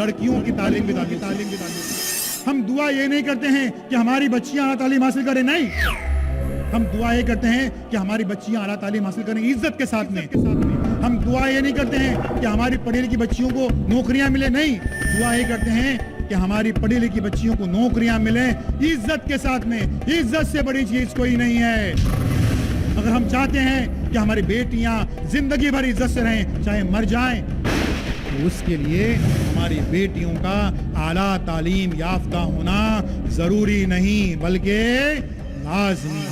لڑکیوں کی تعلیم بھی ہم دعا یہ نہیں کرتے ہیں کہ ہماری بچیاں اعلیٰ تعلیم حاصل کریں، نہیں، ہم دعا یہ کرتے ہیں کہ ہماری بچیاں اعلیٰ تعلیم حاصل کریں عزت کے ساتھ میں۔ ہم دعا یہ نہیں کرتے ہیں کہ ہماری پڑھی لکھی بچیوں کو نوکریاں ملے، نہیں، دعا یہ کرتے ہیں کہ ہماری پڑھی لکھی بچیوں کو نوکریاں ملیں عزت کے ساتھ میں۔ عزت سے بڑی چیز کوئی نہیں ہے۔ اگر ہم چاہتے ہیں کہ ہماری بیٹیاں زندگی بھر عزت سے رہیں چاہے مر جائیں، تو اس کے لیے ہماری بیٹیوں کا اعلیٰ تعلیم یافتہ ہونا ضروری نہیں بلکہ لازمی۔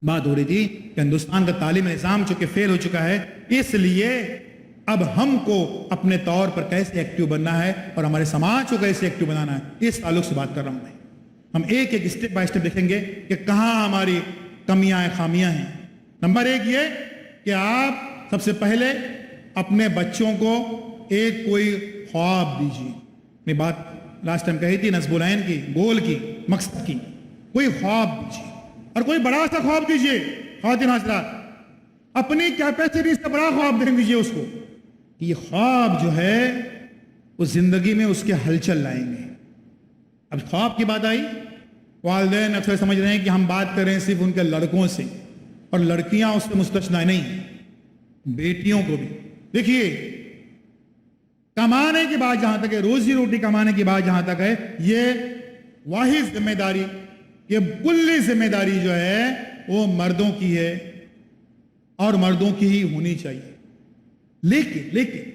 بات ہو رہی تھی کہ ہندوستان کا تعلیمی نظام چونکہ فیل ہو چکا ہے، اس لیے اب ہم کو اپنے طور پر کیسے ایکٹیو بننا ہے اور ہمارے سماج کو کیسے ایکٹیو بنانا ہے، اس تعلق سے بات کر رہا ہوں میں۔ ہم ایک ایک اسٹیپ بائی اسٹیپ دیکھیں گے کہ کہاں ہماری کمیاں ہیں، خامیاں ہیں۔ نمبر ایک یہ کہ آپ سب سے پہلے اپنے بچوں کو ایک کوئی خواب دیجیے۔ میں بات لاسٹ ٹائم کہی تھی نصب العین کی، گول کی، مقصد کی۔ کوئی خواب دیجیے اور کوئی بڑا سا خواب دیجیے۔ خواتین حضرات، اپنی کیپیسٹی سے بڑا خواب دیکھ دیجیے اس کو۔ یہ خواب جو ہے وہ زندگی میں اس کے ہلچل لائیں گے۔ اب خواب کی بات آئی، والدین اکثر سمجھ رہے ہیں کہ ہم بات کر رہے ہیں صرف ان کے لڑکوں سے، اور لڑکیاں اس سے مستثنی نہیں، بیٹیوں کو بھی۔ دیکھیے، کمانے کی بات جہاں تک ہے، روزی روٹی کمانے کی بات جہاں تک ہے، یہ واحد ذمہ داری، یہ کلی ذمہ داری جو ہے وہ مردوں کی ہے اور مردوں کی ہی ہونی چاہیے۔ لیکن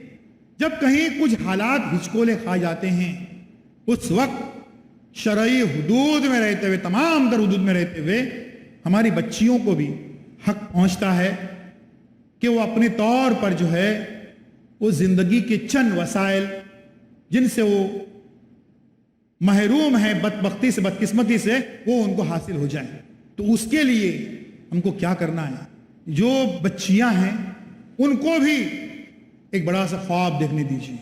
جب کہیں کچھ حالات ہچکولے کھا جاتے ہیں، اس وقت شرعی حدود میں رہتے ہوئے، تمام تر حدود میں رہتے ہوئے، ہماری بچیوں کو بھی حق پہنچتا ہے کہ وہ اپنے طور پر جو ہے وہ زندگی کے چند وسائل جن سے وہ محروم ہیں بدبختی سے، بدقسمتی سے، وہ ان کو حاصل ہو جائیں۔ تو اس کے لیے ہم کو کیا کرنا ہے؟ جو بچیاں ہیں ان کو بھی ایک بڑا سا خواب دیکھنے دیجیے،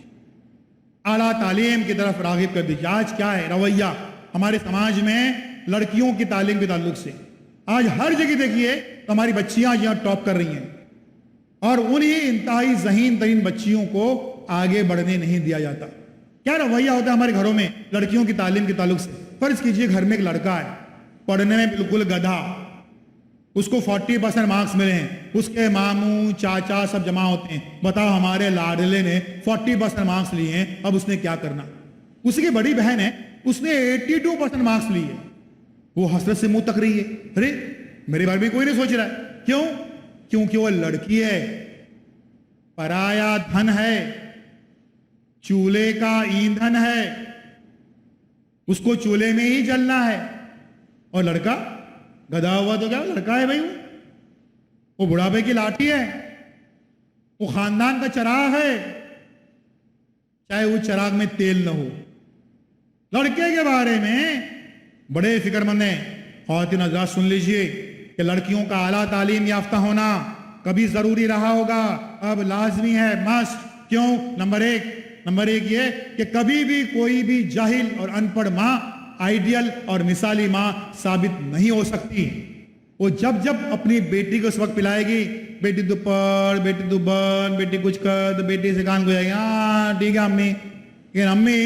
اعلیٰ تعلیم کی طرف راغب کر دیجیے۔ آج کیا ہے رویہ ہمارے سماج میں لڑکیوں کی تعلیم کے تعلق سے؟ آج ہر جگہ دیکھیے تو ہماری بچیاں یہاں ٹاپ کر رہی ہیں، اور انہی انتہائی ذہین ترین بچیوں کو آگے بڑھنے نہیں دیا جاتا۔ کیا رویہ ہوتا ہے ہمارے گھروں میں لڑکیوں کی تعلیم کے تعلق سے؟ فرض کیجئے گھر میں ایک لڑکا ہے، پڑھنے میں بالکل گدھا، اس کو 40% مارکس ملے ہیں، اس کے ماموں چاچا سب جمع ہوتے ہیں، بتاؤ ہمارے لاڈلے نے 40% مارکس لیے ہیں، اب اس نے کیا کرنا؟ اس کی بڑی بہن ہے، اس نے 82% مارکس لیے، وہ حسرت سے منہ تک رہی ہے، ارے میرے بارے میں کوئی نہیں سوچ رہا ہے۔ کیوں؟ کیونکہ وہ لڑکی ہے، پرایا دھن ہے، چولہے کا ایندھن ہے، اس کو چولہے میں ہی جلنا ہے۔ اور لڑکا گدھا ہوا تو کیا لڑکا ہے بھائی، وہ بڑھاپے کی لاٹھی ہے، وہ خاندان کا چراغ ہے، چاہے وہ چراغ میں تیل نہ ہو۔ لڑکے کے بارے میں بڑے فکر مند ہیں۔ خواتین حضرات سن لیجئے کہ لڑکیوں کا اعلیٰ تعلیم یافتہ ہونا کبھی ضروری رہا ہوگا، اب لازمی ہے، مسٹ۔ کیوں؟ نمبر ایک یہ کہ کبھی بھی کوئی بھی جاہل اور ان پڑھ ماں آئیڈیل اور مثالی ماں ثابت نہیں ہو سکتی۔ وہ جب اپنی بیٹی کو اس وقت پلائے گی، بیٹی تو پڑھ، بیٹی تو بن، بیٹی کچھ کر، تو بیٹی سے کان کو جائے گی، ہاں ٹھیک ہے امی، لیکن امی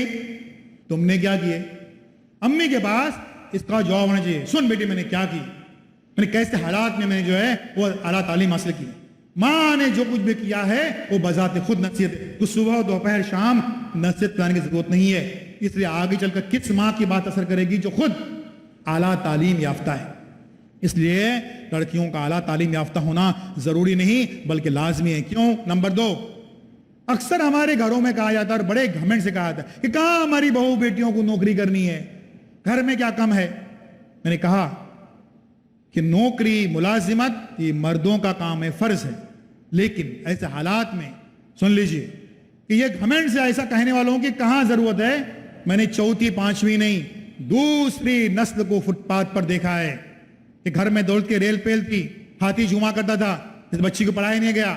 تم نے کیا کیے؟ امی کے پاس اس کا جواب ہونا چاہیے، سن بیٹی میں نے کیا کی، میں نے کیسے حالات میں جو ہے وہ اعلیٰ تعلیم حاصل کی۔ ماں نے جو کچھ بھی کیا ہے وہ بذات خود نصیحت ہے، تو صبح دوپہر شام نصیحت کرانے کی ضرورت نہیں ہے۔ اس لیے آگے چل کر کس ماں کی بات اثر کرے گی؟ جو خود اعلیٰ تعلیم یافتہ ہے۔ اس لیے لڑکیوں کا اعلیٰ تعلیم یافتہ ہونا ضروری نہیں بلکہ لازمی ہے۔ کیوں؟ نمبر 2، اکثر ہمارے گھروں میں کہا جاتا ہے اور بڑے گھمنڈ سے کہا جاتا ہے کہ کہاں ہماری بہو بیٹیوں کو نوکری کرنی ہے، گھر میں کیا کم ہے؟ میں نے کہا کہ نوکری، ملازمت یہ مردوں کا کام ہے، فرض ہے، لیکن ایسے حالات میں سن لیجئے کہ یہ گھمنڈ سے ایسا کہنے والوں کی کہاں ضرورت ہے۔ میں نے چوتھی پانچویں نہیں، دوسری نسل کو فٹ پاتھ پر دیکھا ہے کہ گھر میں دوڑ کے ریل پیل تھی، ہاتھی جھوما کرتا تھا، اس بچی کو پڑھایا نہیں گیا،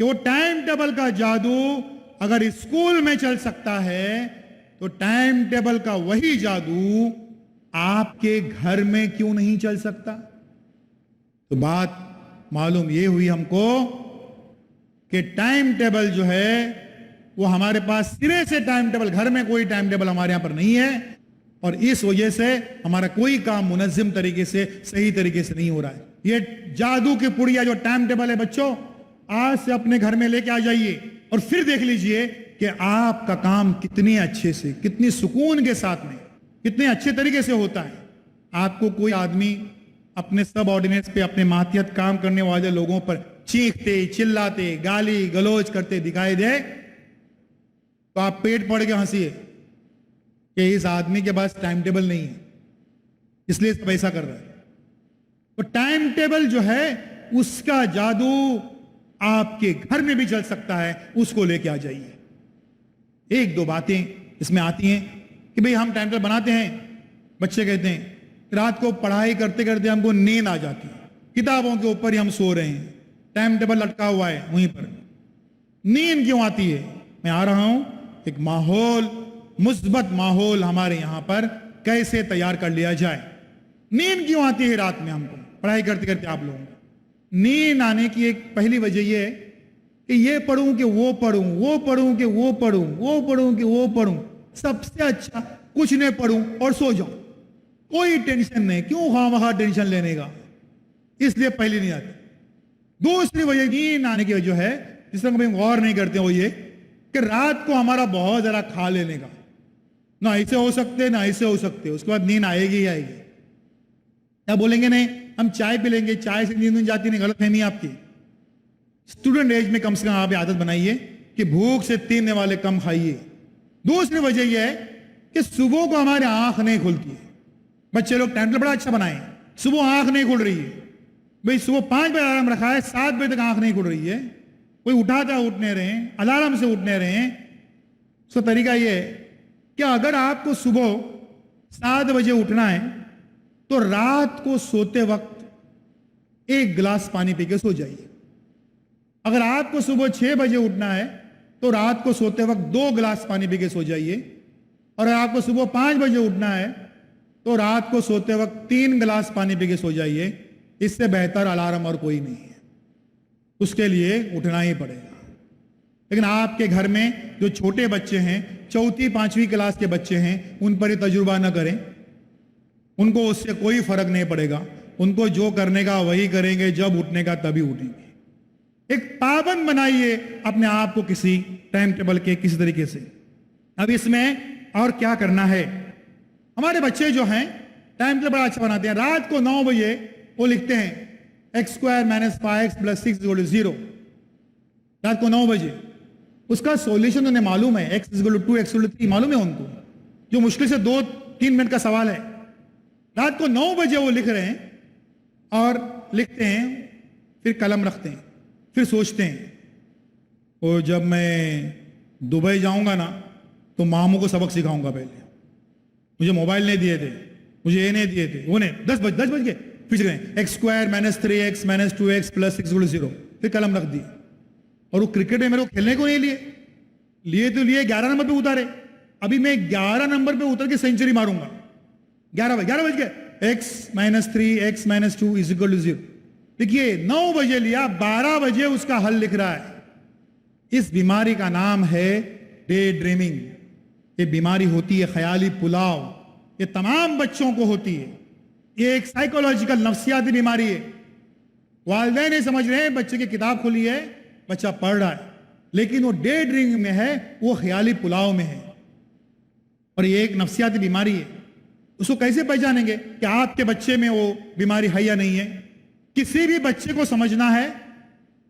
کہ وہ ٹائم ٹیبل کا جادو اگر اسکول میں چل سکتا ہے تو ٹائم ٹیبل کا وہی جادو آپ کے گھر میں کیوں نہیں چل سکتا؟ تو بات معلوم یہ ہوئی ہم کو کہ ٹائم ٹیبل جو ہے وہ ہمارے پاس سرے سے ٹائم ٹیبل، گھر میں کوئی ٹائم ٹیبل ہمارے یہاں پر نہیں ہے، اور اس وجہ سے ہمارا کوئی کام منظم طریقے سے صحیح طریقے سے نہیں ہو رہا ہے۔ یہ جادو کی پڑیا جو ٹائم ٹیبل ہے بچوں، آج سے اپنے گھر میں لے کے آ جائیے اور پھر دیکھ لیجئے کہ آپ کا کام کتنے اچھے سے، کتنی سکون کے ساتھ میں، کتنے اچھے طریقے سے ہوتا ہے۔ آپ کو کوئی آدمی اپنے سب آرڈیننس پہ، اپنے ماتحت کام کرنے والے لوگوں پر چیختے، چلاتے، گالی گلوچ کرتے دکھائی دے تو آپ پیٹ پڑ کے ہنسیے کہ اس آدمی کے پاس ٹائم ٹیبل نہیں ہے، اس لیے سب ایسا کر رہا ہے۔ تو ٹائم ٹیبل جو ہے اس کا جادو آپ کے گھر میں بھی چل سکتا ہے، اس کو لے کے آ جائیے۔ ایک دو باتیں اس میں آتی ہیں کہ بھئی ہم ٹائم ٹیبل بناتے ہیں، بچے کہتے ہیں رات کو پڑھائی کرتے کرتے ہم کو نیند آ جاتی ہے، کتابوں کے اوپر ہی ہم سو رہے ہیں، ٹائم ٹیبل لٹکا ہوا ہے وہیں پر، نیند کیوں آتی ہے؟ میں آ رہا ہوں ایک ماحول، مثبت ماحول ہمارے یہاں پر کیسے تیار کر لیا جائے۔ نیند کیوں آتی ہے رات میں ہم کو پڑھائی کرتے کرتے؟ آپ لوگوں کو نیند آنے کی ایک پہلی وجہ یہ ہے کہ یہ پڑھوں کہ وہ پڑھوں، وہ پڑھوں کہ وہ پڑھوں، وہ پڑھوں کہ وہ پڑھوں، سب سے اچھا کچھ نہیں پڑھوں اور سو جاؤں، کوئی ٹینشن نہیں، کیوں خواہ ٹینشن لینے کا، اس لیے پہلی نہیں آتی۔ دوسری وجہ نیند آنے کی وجہ ہے جس پر ہم غور نہیں کرتے، وہ یہ کہ رات کو ہمارا بہت ذرا کھا لینے کا، نہ ایسے ہو سکتے نہ ایسے ہو سکتے، اس کے بعد نیند آئے گی ہی آئے گی۔ یا بولیں گے نہیں ہم چائے پی لیں گے، چائے سے نیند جاتی نہیں، غلط فہمی آپ کی۔ اسٹوڈنٹ ایج میں کم سے کم آپ عادت بنائیے کہ بھوک سے تیرنے والے کم کھائیے۔ دوسری وجہ یہ ہے کہ صبح کو ہمارے آنکھ نہیں کھلتی ہے۔ بچے لوگ ٹائم ٹیبل بڑا اچھا بنائیں، صبح آنکھ نہیں کھل رہی ہے، بھئی صبح 5 بجے الارم رکھا ہے، 7 بجے تک آنکھ نہیں کھل رہی ہے، کوئی اٹھاتا ہے اٹھنے رہے ہیں، الارم سے اٹھنے رہے ہیں۔ اس کا طریقہ یہ ہے کہ اگر آپ کو صبح 7 بجے اٹھنا ہے تو رات کو سوتے وقت 1 گلاس پانی پی کے سو جائیے۔ اگر آپ کو صبح 6 بجے اٹھنا ہے تو رات کو سوتے وقت 2 گلاس پانی پی کے سو جائیے، اور اگر آپ کو صبح 5 بجے اٹھنا ہے تو رات کو سوتے وقت 3 گلاس پانی پی کے سو جائیے۔ اس سے بہتر الارم اور کوئی نہیں ہے، اس کے لیے اٹھنا ہی پڑے گا۔ لیکن آپ کے گھر میں جو چھوٹے بچے ہیں، 4 5ویں کلاس کے بچے ہیں، ان پر یہ تجربہ نہ کریں، ان کو اس سے کوئی فرق نہیں پڑے گا، ان کو جو کرنے کا وہی کریں گے، جب اٹھنے کا تبھی اٹھیں گے۔ ایک پابند بنائیے اپنے آپ کو کسی ٹائم ٹیبل کے کسی طریقے سے۔ اب اس میں اور کیا کرنا ہے؟ ہمارے بچے جو ہیں ٹائم ٹیبل بڑا اچھا بناتے ہیں، رات کو 9 بجے وہ لکھتے ہیں x² - 5x + 6 = 0، رات کو 9 بجے۔ اس کا سولوشن انہیں معلوم ہے، x = 2 x = 3 معلوم ہے ان کو، جو مشکل سے 2-3 منٹ کا سوال ہے۔ رات کو 9 بجے وہ لکھ رہے ہیں اور لکھتے ہیں، پھر قلم رکھتے ہیں، پھر سوچتے ہیں اور جب میں دبئی جاؤں گا نا تو ماموں کو سبق سکھاؤں گا، پہلے مجھے موبائل نہیں دیے تھے، مجھے یہ نہیں دیے تھے، وہ نہیں، 10 بج گئے، پھر گئے x² - 3x - 2x + 6 = 0، پھر قلم رکھ دی۔ اور وہ کرکٹ میں میرے کو کھیلنے کو نہیں لیے تو 11 نمبر پہ اتارے، ابھی میں 11 نمبر پہ اتر کے سینچری ماروں گا، 11 بج گئے، x - 3 x - 2 = 0۔ دیکھیے 9 بجے لیا، 12 بجے اس کا حل لکھ رہا ہے۔ اس بیماری کا نام ہے ڈے ڈریمنگ۔ یہ بیماری ہوتی ہے خیالی پلاؤ، یہ تمام بچوں کو ہوتی ہے، یہ ایک سائیکولوجیکل نفسیاتی بیماری ہے۔ والدین نہیں سمجھ رہے ہیں، بچے کی کتاب کھلی ہے، بچہ پڑھ رہا ہے، لیکن وہ ڈے ڈریمنگ میں ہے، وہ خیالی پلاؤ میں ہے، اور یہ ایک نفسیاتی بیماری ہے۔ اس کو کیسے پہچانیں گے کہ آپ کے بچے میں وہ بیماری ہے یا نہیں ہے؟ کسی بھی بچے کو سمجھنا ہے،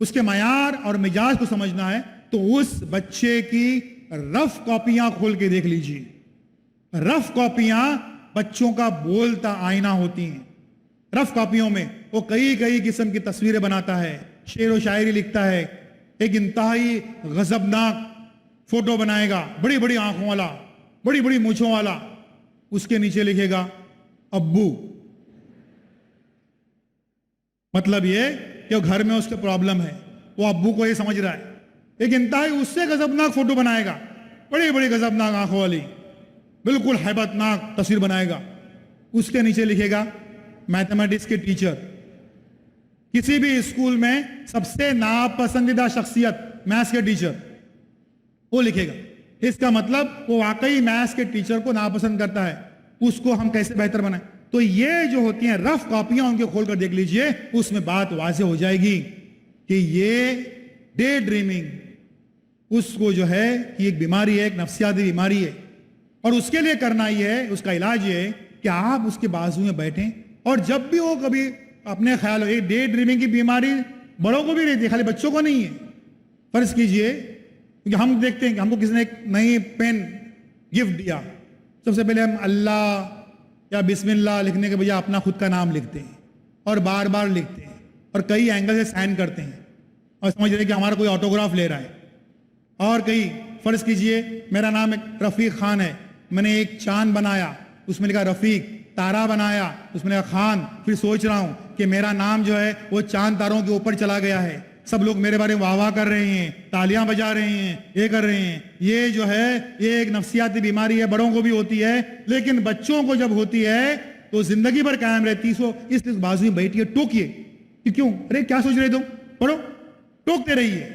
اس کے معیار اور مزاج کو سمجھنا ہے تو اس بچے کی رف کاپیاں کھول کے دیکھ لیجیے۔ رف کاپیاں بچوں کا بولتا آئینہ ہوتی ہیں۔ رف کاپیوں میں وہ کئی قسم کی تصویریں بناتا ہے، شعر و شاعری لکھتا ہے، ایک انتہائی غضبناک فوٹو بنائے گا، بڑی بڑی آنکھوں والا، بڑی بڑی مونچھوں والا، اس کے نیچے لکھے گا ابو۔ مطلب یہ کہ گھر میں اس کے پرابلم ہے، وہ ابو کو یہ سمجھ رہا ہے. ایک انتہائی اس سے غضبناک فوٹو بنائے گا, بڑی بڑی غضبناک آنکھوں والی, بالکل ہیبت ناک تصویر بنائے گا. اس کے نیچے لکھے گا میتھمیٹکس کے ٹیچر. کسی بھی اسکول میں سب سے ناپسندیدہ شخصیت میتھس کے ٹیچر, وہ لکھے گا. اس کا مطلب وہ واقعی میتھس کے ٹیچر کو ناپسند کرتا ہے. اس کو ہم کیسے بہتر بنائیں؟ تو یہ جو ہوتی ہیں رف کاپیاں, ان کے کھول کر دیکھ لیجئے, اس میں بات واضح ہو جائے گی کہ یہ ڈے ڈریمنگ اس کو جو ہے کہ ایک بیماری ہے, ایک نفسیاتی بیماری ہے. اور اس کے لیے کرنا یہ ہے, اس کا علاج یہ ہے کہ آپ اس کے بازو میں بیٹھیں, اور جب بھی وہ کبھی اپنے خیال ہو, ایک ڈے ڈریمنگ کی بیماری بڑوں کو بھی رہتی ہے, خالی بچوں کو نہیں ہے. فرض کیجئے کیونکہ ہم دیکھتے ہیں کہ ہم کو کسی نے ایک نئی پین گفٹ دیا, سب سے پہلے ہم اللہ یا بسم اللہ لکھنے کے بجائے اپنا خود کا نام لکھتے ہیں, اور بار بار لکھتے ہیں, اور کئی اینگل سے سائن کرتے ہیں, اور سمجھ رہے ہیں کہ ہمارا کوئی آٹوگراف لے رہا ہے. اور کئی فرض کیجئے میرا نام ایک رفیق خان ہے, میں نے ایک چاند بنایا, اس میں لکھا رفیق, تارا بنایا, اس میں لکھا خان. پھر سوچ رہا ہوں کہ میرا نام جو ہے وہ چاند تاروں کے اوپر چلا گیا ہے, سب لوگ میرے بارے میں واہ واہ کر رہے ہیں, تالیاں بجا رہے ہیں, یہ کر رہے ہیں. یہ جو ہے یہ ایک نفسیاتی بیماری ہے, بڑوں کو بھی ہوتی ہے, لیکن بچوں کو جب ہوتی ہے تو زندگی بھر قائم رہتی. سو اس بازو میں بیٹھیے, ٹوکیے کہ کیوں, ارے کیا سوچ رہے تم, پڑھو, ٹوکتے رہیے.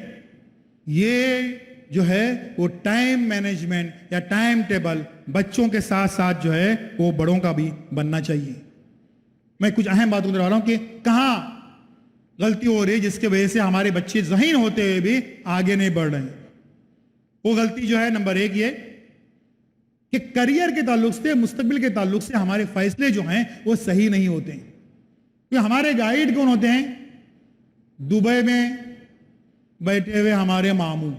یہ جو ہے وہ ٹائم مینجمنٹ یا ٹائم ٹیبل بچوں کے ساتھ ساتھ جو ہے وہ بڑوں کا بھی بننا چاہیے. میں کچھ اہم باتوں کو رہا ہوں کہ کہاں غلطی ہو رہی ہے جس کی وجہ سے ہمارے بچے ذہین ہوتے ہوئے بھی آگے نہیں بڑھ رہے ہیں. وہ غلطی جو ہے نمبر 1 یہ کہ کریئر کے تعلق سے, مستقبل کے تعلق سے ہمارے فیصلے جو ہیں وہ صحیح نہیں ہوتے ہیں. کیونکہ ہمارے گائیڈ کون ہوتے ہیں؟ دبئی میں بیٹھے ہوئے ہمارے ماموں.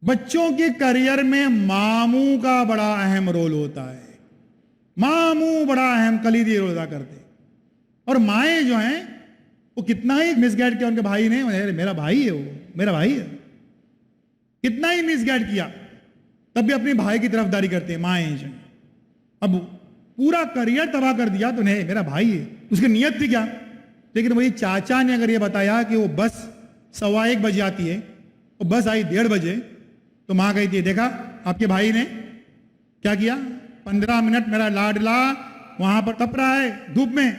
بچوں کے کریئر میں ماموں کا بڑا اہم رول ہوتا ہے. ماموں بڑا اہم کلیدی رول ادا کرتے ہیں. اور مائیں جو ہیں وہ کتنا ہی مس گائیڈ کیا ان کے بھائی نے, میرا بھائی ہے, وہ میرا بھائی ہے, کتنا ہی مس گائیڈ کیا تب بھی اپنے بھائی کی طرفداری کرتے ہیں مائیں جو. اب پورا کریئر تباہ کر دیا تو نہیں, میرا بھائی ہے, اس کی نیت تھی کیا. لیکن وہی چاچا نے اگر یہ بتایا کہ وہ بس 1:15 بجے آتی ہے, اور بس آئی 1:30 بجے, تو ماں کہتی ہے دیکھا آپ کے بھائی نے کیا کیا, 15 منٹ میرا لاڈلا وہاں پر تپ رہا ہے دھوپ میں.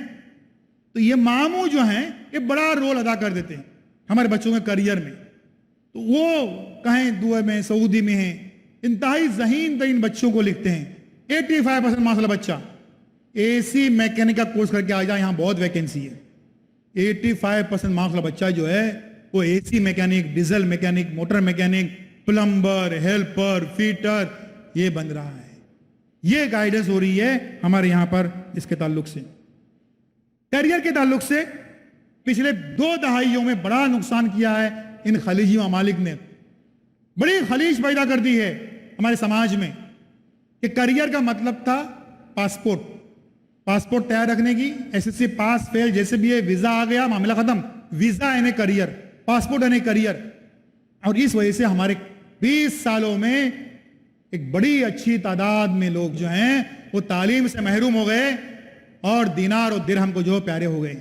تو یہ ماموں جو ہیں یہ بڑا رول ادا کر دیتے ہیں ہمارے بچوں کے کریئر میں. تو وہ کہیں دبئی میں, سعودی میں ہیں, انتہائی ذہین ترین بچوں کو لکھتے ہیں. 85% ماشاءاللہ بچہ اے سی میکینک کا کورس کر کے آ جائے, یہاں بہت ویکینسی ہے. 85% ماشاءاللہ بچہ جو ہے وہ A C mechanic, diesel mechanic, motor mechanic, plumber, helper, fitter, یہ بن رہا ہے. یہ گائیڈنس ہو رہی ہے ہمارے یہاں پر اس کے تعلق سے. کیریئر کے تعلق سے پچھلے 2 دہائیوں میں بڑا نقصان کیا ہے ان خلیجی ممالک نے. بڑی خلیج پیدا کر دی ہے ہمارے سماج میں کہ کیریئر کا مطلب تھا پاسپورٹ تیار رکھنے کی, SSC پاس فیل جیسے بھی ہے, ویزا آ گیا معاملہ ختم. ویزا یعنی کیریئر, پاسپورٹ یعنی کیریئر. اور اس وجہ سے ہمارے 20 سالوں میں ایک بڑی اچھی تعداد میں لوگ جو ہیں وہ تعلیم سے محروم ہو گئے, اور دینار اور درہم کو جو پیارے ہو گئے.